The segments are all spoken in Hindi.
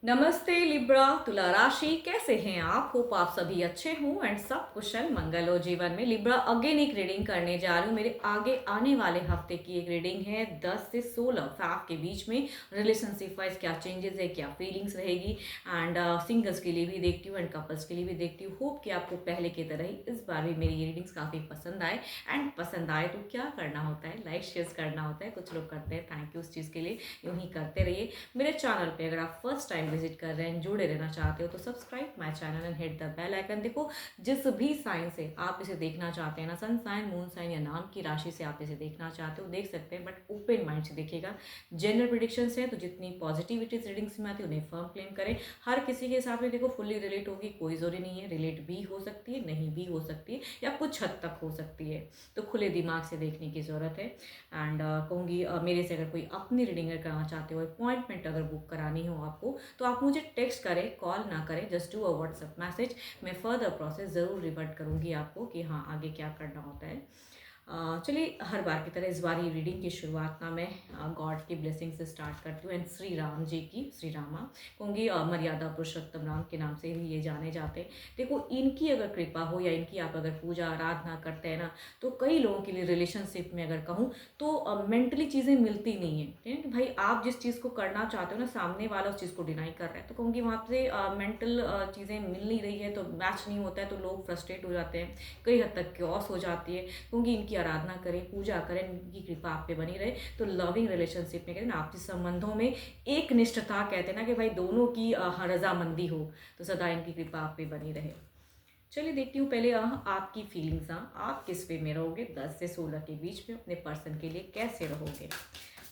नमस्ते लिब्रा तुला राशि कैसे हैं आप। होप आप सभी अच्छे हों एंड सब कुशल मंगल हो जीवन में। लिब्रा अगेन एक रीडिंग करने जा रही हूँ। मेरे आगे आने वाले हफ्ते की एक रीडिंग है 10 से 16 फैब के बीच में। रिलेशनशिप वाइज क्या चेंजेस है, क्या फीलिंग्स रहेगी एंड सिंगल्स के लिए भी देखती हूँ एंड कपल्स के लिए भी देखती हूँ। होप कि आपको पहले की तरह ही इस बार भी मेरी ये रीडिंग्स काफ़ी पसंद आए एंड पसंद आए तो क्या करना होता है, लाइक शेयर करना होता है। कुछ लोग करते हैं, थैंक यू उस चीज़ के लिए। यूँ ही करते रहिए। मेरे चैनल पे अगर आप फर्स्ट टाइम विजिट कर रहे हैं, जुड़े रहना चाहते हो तो subscribe my channel and hit the bell icon. देखो जिस भी साइन से आप इसे देखना चाहते हैं ना, सन साइन, मून साइन या नाम की राशि से आप इसे देखना चाहते हो देख सकते हैं, बट ओपन माइंड से देखिएगा। जनरल प्रिडिक्शंस है तो जितनी पॉजिटिविटी रीडिंग्स में आती है उन्हें फर्म क्लेम करें। हर किसी के हिसाब से देखो फुल्ली रिलेट होगी, कोई जरूरी नहीं है। रिलेट भी हो सकती है, नहीं भी हो सकती है, या कुछ हद तक हो सकती है। तो खुले दिमाग से देखने की ज़रूरत है। एंड कहूँगी मेरे से अगर कोई अपनी रीडिंग कराना चाहते हो, अपॉइंटमेंट अगर बुक करानी हो आपको, तो आप मुझे टेक्स्ट करें, कॉल ना करें, just do a WhatsApp message. मैं फर्दर प्रोसेस ज़रूर रिवर्ट करूँगी आपको कि हाँ आगे क्या करना होता है। चलिए हर बार की तरह इस बार ये रीडिंग की शुरुआत ना मैं गॉड की ब्लेसिंग से स्टार्ट करती हूँ एंड श्री राम जी की, श्री रामा कहूँगी। मर्यादा पुरुषोत्तम राम के नाम से भी ये जाने जाते हैं। देखो इनकी अगर कृपा हो या इनकी आप अगर पूजा आराधना करते हैं ना, तो कई लोगों के लिए रिलेशनशिप में अगर कहूँ तो मेंटली चीज़ें मिलती नहीं है। ठीक है कि भाई आप जिस चीज़ को करना चाहते हो ना, सामने वाला उस चीज़ को डिनाई कर रहा है, तो कहूँगी वहाँ से मेंटल चीज़ें मिल नहीं रही है, तो मैच नहीं होता है, तो लोग फ्रस्ट्रेट हो जाते हैं, कई हद तक क्योस हो जाती है। क्योंकि इनकी आराधना करें, पूजा करें, इनकी कृपा आप पे बनी रहे, तो लविंग रिलेशनशिप में कहते हैं ना, आपसी संबंधों में एक निष्ठता, कहते हैं ना कि भाई दोनों की रजामंदी हो, तो सदा इनकी कृपा आप पे बनी रहे। चलिए देखती हूँ पहले आपकी फीलिंग्स। आप किस वे में रहोगे 10 से 16 के बीच में, अपने पर्सन के लिए कैसे रहोगे।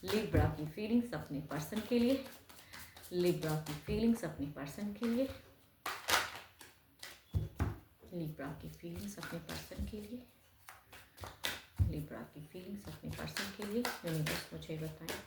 लिब्रा की फीलिंग्स अपने पर्सन के लिए, लिब्रा की फीलिंग्स अपने पर्सन के लिए, लिब्रा की फीलिंग्स अपने पर्सन के लिए, लिब्रा की फीलिंग्स अपने पर्सन के लिए। यूनिवर्स मुझे बताएं।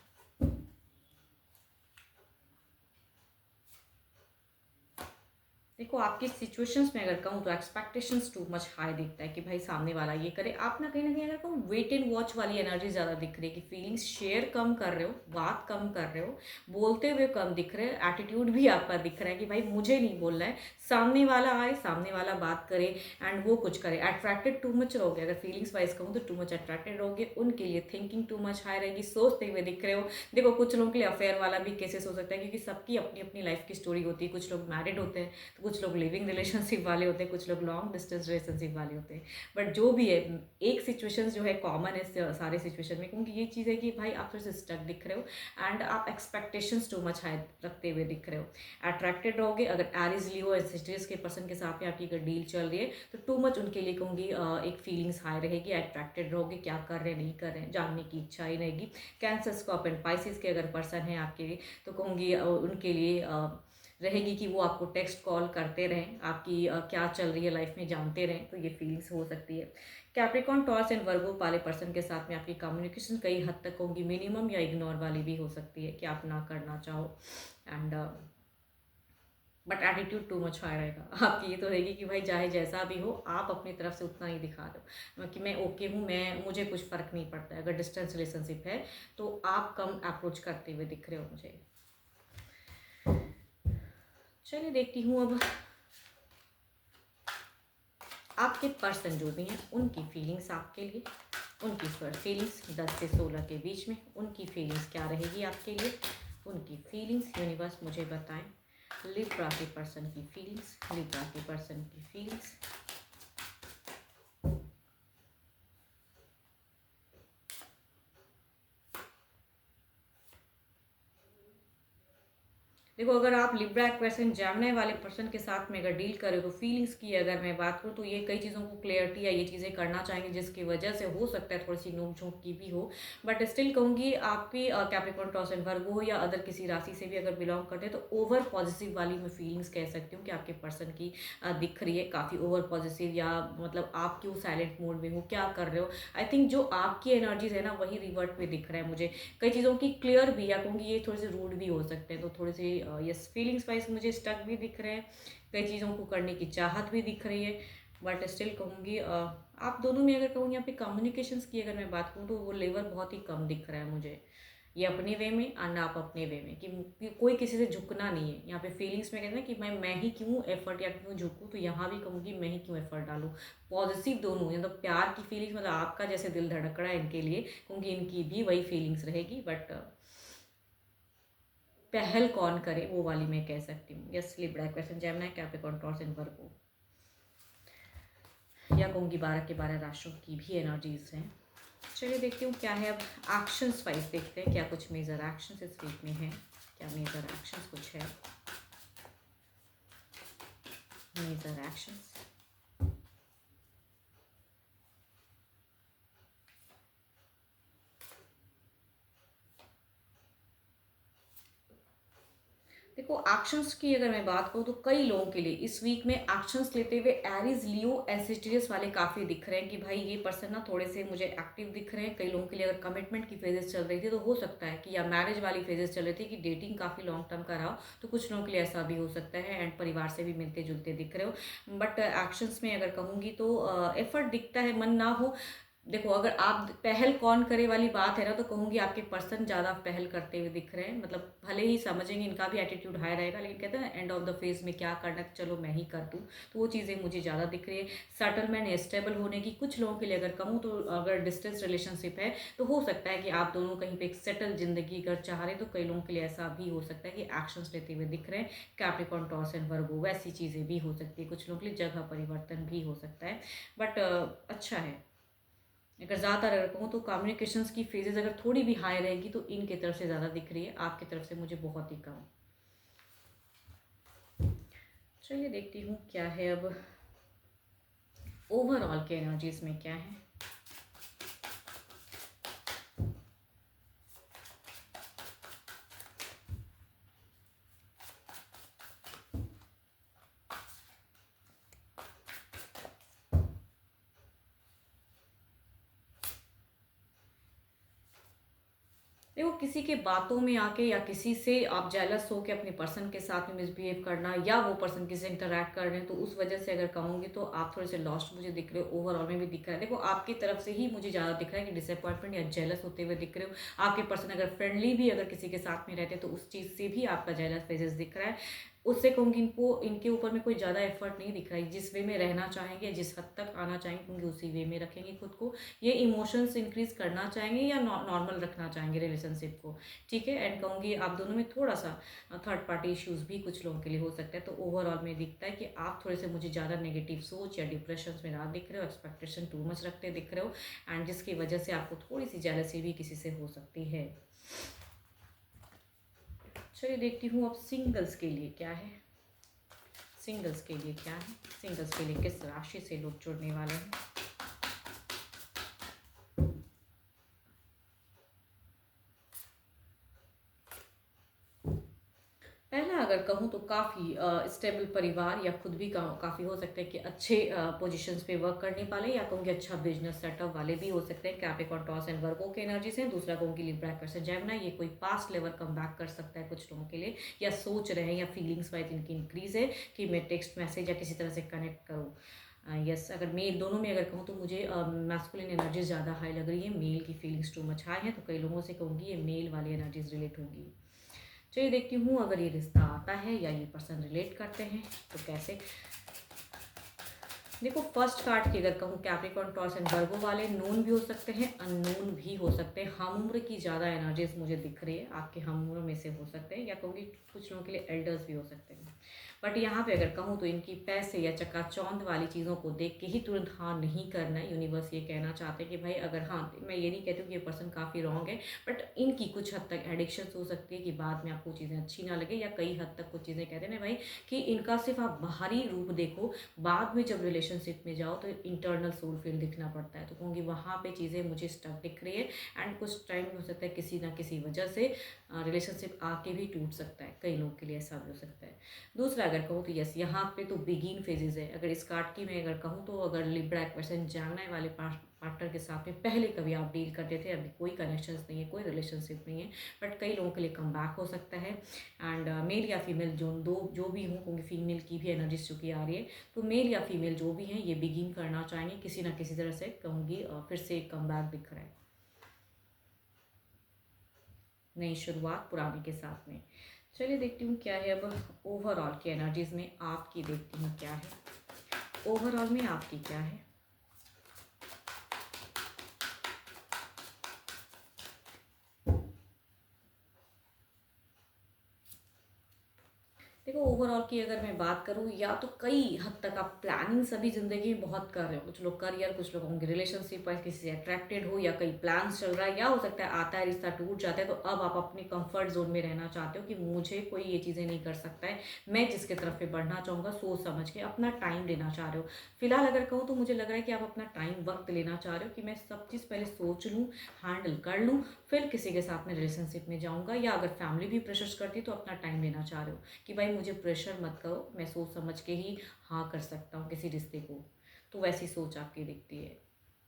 देखो आपकी सिचुएशंस में अगर कहूँ तो एक्सपेक्टेशंस टू मच हाई दिखता है कि भाई सामने वाला ये करे। आप ना कहीं अगर कहूँ वेट एंड वॉच वाली एनर्जी ज़्यादा दिख रही है कि फीलिंग्स शेयर कम कर रहे हो, बात कम कर रहे हो, बोलते हुए कम दिख रहे हो। एटीट्यूड भी आपका दिख रहा है कि भाई मुझे नहीं बोलना है, सामने वाला आए, सामने वाला बात करे एंड वो कुछ करे। अट्रैक्टेड टू मच रहोगे, अगर फीलिंग्स वाइज कहूँ तो टू मच अट्रैक्टेड रहोगे उनके लिए। थिंकिंग टू मच हाई रहेगी, सोचते हुए दिख रहे हो। देखो कुछ लोगों के लिए अफेयर वाला भी केसेस हो सकता है, क्योंकि सबकी अपनी अपनी लाइफ की स्टोरी होती है। कुछ लोग मैरिड होते हैं, तो कुछ लोग लिविंग रिलेशनशिप वाले होते हैं, कुछ लोग लॉन्ग डिस्टेंस रिलेशनशिप वाले होते हैं। बट जो भी है, एक सिचुएशन जो है कॉमन है सारे सिचुएशन में, क्योंकि ये चीज़ है कि भाई आप थोड़े से स्टक दिख रहे हो एंड आप एक्सपेक्टेशंस टू मच हाई रखते हुए दिख रहे हो। अट्रैक्टेड रहोगे अगर एरिज लियो एंड सिस्टर्स के पर्सन के साथ में आपकी अगर डील चल रही है, तो टू मच उनके लिए कहूँगी एक फीलिंग्स हाई रहेगी। अट्रैक्टेड रहोगे, क्या कर रहे हैं नहीं कर रहे हैं जानने की इच्छा ही रहेगी। कैंसर, स्कॉर्पियो एंड पाइसेस के अगर पर्सन है आपके लिए, तो कहूँगी उनके लिए रहेगी कि वो आपको टेक्स्ट कॉल करते रहें, आपकी क्या चल रही है लाइफ में जानते रहें, तो ये फीलिंग्स हो सकती है। कैप्रिकॉन, टॉर्च एंड वर्गो वाले पर्सन के साथ में आपकी कम्युनिकेशन कई हद तक होगी मिनिमम या इग्नोर वाली भी हो सकती है कि आप ना करना चाहो and but attitude too much high रहेगा। आपकी ये तो रहेगी कि भाई चाहे जैसा भी हो आप अपनी तरफ से उतना ही दिखा दो कि मैं ओके हूँ, मैं मुझे कुछ फ़र्क नहीं पड़ता है। अगर डिस्टेंस रिलेशनशिप है तो आप कम अप्रोच करते हुए दिख रहे हो मुझे। चलिए देखती हूँ अब आपके पर्सन जो भी हैं उनकी फीलिंग्स आपके लिए, उनकी फीलिंग्स 10 से 16 के बीच में, उनकी फीलिंग्स क्या रहेगी आपके लिए, उनकी फीलिंग्स यूनिवर्स मुझे बताएं। लिब्रा के पर्सन की फीलिंग्स, लिब्रा के पर्सन की फीलिंग्स। देखो अगर आप लिब्रा पर्सन जेमिनी वाले पर्सन के साथ में अगर डील करें तो फीलिंग्स की अगर मैं बात करूँ तो ये कई चीज़ों को क्लियरिटी या ये चीज़ें करना चाहेंगे जिसकी वजह से हो सकता है थोड़ी सी नोक झोंक की भी हो। बट स्टिल कहूँगी आपकी कैप्रिकॉर्न, टॉरस एंड वर्गो हो या अदर किसी राशि से भी अगर बिलोंग करते हैं, तो ओवर पॉजिटिव वाली मैं फीलिंग्स कह सकती हूँ कि आपके पर्सन की दिख रही है काफ़ी ओवर पॉजिटिव, या मतलब आप क्यों साइलेंट मोड में हो, क्या कर रहे हो। आई थिंक जो आपकी एनर्जीज है ना वही रिवर्ट में दिख रहा है मुझे। कई चीज़ों की क्लियर भी, या कहूँगी ये थोड़े से रूड भी हो सकते हैं, तो थोड़े से यस फीलिंग्स वाइज मुझे स्टक भी दिख रहे हैं। कई चीज़ों को करने की चाहत भी दिख रही है। बट स्टिल कहूँगी आप दोनों में अगर कहूँगी यहाँ पे कम्युनिकेशंस की अगर मैं बात करूँ तो वो लेवल बहुत ही कम दिख रहा है मुझे। ये अपने वे में और ना आप अपने वे में, कि कोई किसी से झुकना नहीं है। यहाँ पे फीलिंग्स में कहते हैं कि मैं ही क्यों एफर्ट या क्यों झुकूँ, तो यहाँ भी कहूँगी मैं ही क्यों एफर्ट डालूँ। पॉजिटिव दोनों, मतलब प्यार की फीलिंग्स, मतलब आपका जैसे दिल धड़क रहा है इनके लिए, क्योंकि इनकी भी वही फीलिंग्स रहेगी, बट पहल कौन करे वो वाली मैं कह सकती हूँ। Yes, Libra question Gemini Capricorn taurus and वर्गो, या कहूँगी 12 के 12 राशियों की भी एनर्जीज हैं। चलिए देखती हूँ क्या है। अब एक्शंस वाइज देखते हैं क्या कुछ मेजर एक्शंस इस वीक में है, क्या मेजर एक्शंस कुछ है, मेजर एक्शंस। देखो एक्शंस की अगर मैं बात करूँ तो कई लोगों के लिए इस वीक में एक्शंस लेते हुए एरीज, लियो, एसेजिटियस वाले काफ़ी दिख रहे हैं कि भाई ये पर्सन ना थोड़े से मुझे एक्टिव दिख रहे हैं। कई लोगों के लिए अगर कमिटमेंट की फेजेस चल रही थी तो हो सकता है कि, या मैरिज वाली फेजेस चल रही थी कि डेटिंग काफ़ी लॉन्ग टर्म का रहा, तो कुछ लोगों के लिए ऐसा भी हो सकता है। एंड परिवार से भी मिलते जुलते दिख रहे हो। बट एक्शंस में अगर कहूँगी तो एफर्ट दिखता है, मन ना हो। देखो अगर आप पहल कौन करे वाली बात है ना, तो कहूँगी आपके पर्सन ज़्यादा पहल करते हुए दिख रहे हैं। मतलब भले ही समझेंगे इनका भी एटीट्यूड हाई रहेगा, लेकिन कहते हैं एंड ऑफ द फेज में क्या करना है, चलो मैं ही कर दूँ, तो वो चीज़ें मुझे ज़्यादा दिख रही है। सेटलमेंट, स्टेबल होने की कुछ लोगों के लिए अगर कहूँ तो, अगर डिस्टेंस रिलेशनशिप है तो हो सकता है कि आप दोनों कहीं पे एक सेटल जिंदगी अगर चाह रहे, तो कई लोगों के लिए ऐसा भी हो सकता है कि एक्शंस लेते हुए दिख रहे हैं। कैप्रिकॉर्न टॉरस एंड वर्गो, वैसी चीज़ें भी हो सकती है। कुछ लोगों के लिए जगह परिवर्तन भी हो सकता है, बट अच्छा है। अगर ज़्यादातर अगर कहूँ तो कम्युनिकेशंस की फेजेस अगर थोड़ी भी हाई रहेगी तो इनकी तरफ से ज़्यादा दिख रही है, आपकी तरफ से मुझे बहुत ही कम। चलिए देखती हूँ क्या है अब ओवरऑल के एनर्जीज में क्या है। देखो किसी के बातों में आके या किसी से आप जेलस हो के अपने पर्सन के साथ में मिसबिहेव करना, या वो पर्सन किसी से इंटरेक्ट कर रहे हैं, तो उस वजह से अगर कहूँगी तो आप थोड़े से लॉस्ट मुझे दिख रहे हो। ओवरऑल में भी दिख रहा है, देखो आपकी तरफ से ही मुझे ज़्यादा दिख रहा है कि डिसअपॉइंटमेंट या जेलस होते हुए दिख रहे हो। आपके पर्सन अगर फ्रेंडली भी अगर किसी के साथ में रहते तो उस चीज़ से भी आपका जेलस फेजेस दिख रहा है। उससे कहूँगी इनको, इनके ऊपर में कोई ज़्यादा एफर्ट नहीं दिख रहा है। जिस वे में रहना चाहेंगे, जिस हद तक आना चाहेंगे, क्योंकि उसी वे में रखेंगे खुद को। ये इमोशंस इंक्रीज करना चाहेंगे या नॉर्मल रखना चाहेंगे रिलेशनशिप को, ठीक है। एंड कहूँगी आप दोनों में थोड़ा सा थर्ड पार्टी इश्यूज भी कुछ लोगों के लिए हो सकता है। तो ओवरऑल में दिखता है कि आप थोड़े से मुझे ज़्यादा नेगेटिव सोच या डिप्रेशन में ना दिख रहे हो, एक्सपेक्टेशन टू मच रखते दिख रहे हो, एंड जिसकी वजह से आपको थोड़ी सी जेलसी भी किसी से हो सकती है। चलिए देखती हूँ अब सिंगल्स के लिए क्या है। सिंगल्स के लिए क्या है, सिंगल्स के लिए किस राशि से लोग जुड़ने वाले हैं। पहला अगर कहूँ तो काफ़ी स्टेबल परिवार, या खुद भी काफ़ी हो सकता है कि अच्छे पोजीशंस पे वर्क करने वाले, या कहूँगी अच्छा बिजनेस सेटअप वाले भी हो सकते हैं। कैप्रिकॉर्न टॉरस एंड वर्गो के एनर्जी से। दूसरा कहूँगी लिब्रा एक्वेरियस जेमिनी, ये कोई पास्ट लेवल कम बैक कर सकता है कुछ लोगों के लिए, या सोच रहे हैं या फीलिंग्स वाइज इनकी इंक्रीज है कि मैं टेक्स्ट मैसेज या किसी तरह से कनेक्ट करूँ। यस, अगर मेल दोनों में अगर कहूँ तो मुझे मैस्कुलिन एनर्जीज ज़्यादा हाई लग रही है, मेल की फीलिंग्स टू मच हाई है, तो कई लोगों से कहूँगी ये मेल वाली एनर्जीज रिलेट होंगी। चलिए देखती हूँ अगर ये रिश्ता आता है या ये पर्सन रिलेट करते हैं तो कैसे। देखो फर्स्ट कार्ड की अगर कहूँ, कैप्रिकॉर्न टॉरस एंड वर्गो वाले नोन भी हो सकते हैं, अननोन भी हो सकते हैं। हम उम्र की ज़्यादा एनर्जीज मुझे दिख रही है, आपके हम उम्र में से हो सकते हैं, या कहूँगी कुछ लोगों के लिए एल्डर्स भी हो सकते हैं। बट यहाँ पे अगर कहूँ तो इनकी पैसे या चकाचौंध वाली चीज़ों को देख के ही तुरंत हाँ नहीं करना है। यूनिवर्स ये कहना चाहते हैं कि भाई अगर हाँ, मैं ये नहीं कहती हूँ कि ये पर्सन काफ़ी रॉन्ग है, बट इनकी कुछ हद तक एडिक्शंस हो सकती है कि बाद में आपको चीज़ें अच्छी ना लगे, या कई हद तक कुछ चीज़ें कहते हैं ना भाई कि इनका सिर्फ आप बाहरी रूप देखो, बाद में जब रिलेशनशिप में जाओ तो इंटरनल सोल फील दिखना पड़ता है। तो कहूँगी वहाँ पे चीज़ें मुझे स्टक दिख रही है, एंड कुछ टाइम हो सकता है किसी ना किसी वजह से रिलेशनशिप आके भी टूट सकता है। कई लोगों के लिए ऐसा भी हो सकता है। दूसरा अगर कहूँ तो यस, यहाँ पे तो बिगिन फेजेस है। अगर इस कार्ड की मैं अगर कहूँ तो, अगर लिब्रा एक्वेरियस जेमिनी वाले पार्टनर के साथ में पहले कभी आप डील करते थे, अभी कोई कनेक्शंस नहीं है, कोई रिलेशनशिप नहीं है, बट कई लोगों के लिए कम बैक हो सकता है। एंड मेल या फीमेल जो भी हूँ, क्योंकि फीमेल की भी एनर्जीज चुकी आ रही है, तो मेल या फीमेल जो भी हैं ये बिगिन करना चाहेंगे किसी ना किसी तरह से, कहूँगी फिर से कम बैक दिख रहा है। नई शुरुआत पुराने के साथ में। चलिए देखती हूँ क्या है अब ओवरऑल की एनर्जीज में आपकी, देखती हूँ क्या है ओवरऑल में आपकी क्या है। देखो ओवरऑल की अगर मैं बात करूँ, या तो कई हद तक आप प्लानिंग सभी ज़िंदगी में बहुत कर रहे हो, कुछ लोग करियर, कुछ लोगों की रिलेशनशिप है, किसी से अट्रैक्टेड हो, या कई प्लान्स चल रहा है, या हो सकता है आता है रिश्ता टूट जाता है, तो अब आप अपने कंफर्ट जोन में रहना चाहते हो कि मुझे कोई ये चीज़ें नहीं कर सकता है, मैं जिसके तरफ पे बढ़ना चाहूँगा सोच समझ के अपना टाइम लेना चाह रहे हो। फिलहाल अगर कहूँ तो मुझे लग रहा है कि आप अपना टाइम वक्त लेना चाह रहे हो कि मैं सब चीज़ पहले सोच लूँ, हैंडल कर लूँ, फिर किसी के साथ में रिलेशनशिप में जाऊँगा, या अगर फैमिली भी प्रेशर्स करती तो अपना टाइम लेना चाह रहे हो कि भाई मुझे प्रेशर मत करो, मैं सोच समझ के ही हाँ कर सकता हूँ किसी रिश्ते को। तो वैसी सोच आपकी दिखती है,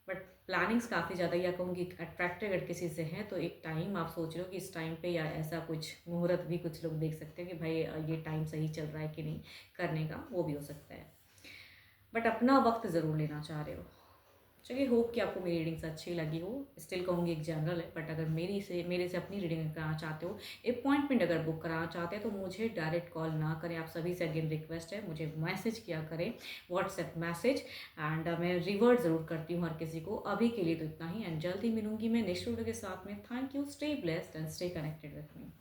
बट प्लानिंग्स काफ़ी ज़्यादा, या कहूँगी अट्रैक्टेड अगर किसी से हैं तो एक टाइम आप सोच रहे हो कि इस टाइम पे, या ऐसा कुछ मुहूर्त भी कुछ लोग देख सकते हैं कि भाई ये टाइम सही चल रहा है कि नहीं करने का, वो भी हो सकता है, बट अपना वक्त ज़रूर लेना चाह रहे हो। चलिए होप कि आपको मेरी रीडिंग्स अच्छी लगी हो। स्टिल कहूँगी एक जनरल है, बट अगर मेरे से अपनी रीडिंग कराना चाहते हो, अपॉइंटमेंट अगर बुक कराना चाहते हैं, तो मुझे डायरेक्ट कॉल ना करें। आप सभी से अगेन रिक्वेस्ट है, मुझे मैसेज किया करें, व्हाट्सएप मैसेज, एंड मैं रिवर्ट ज़रूर करती हूँ हर किसी को। अभी के लिए तो इतना ही, एंड जल्दी मिलूंगी मैं नेक्स्ट वीडियो के साथ में। Thank you, stay blessed and stay connected with me.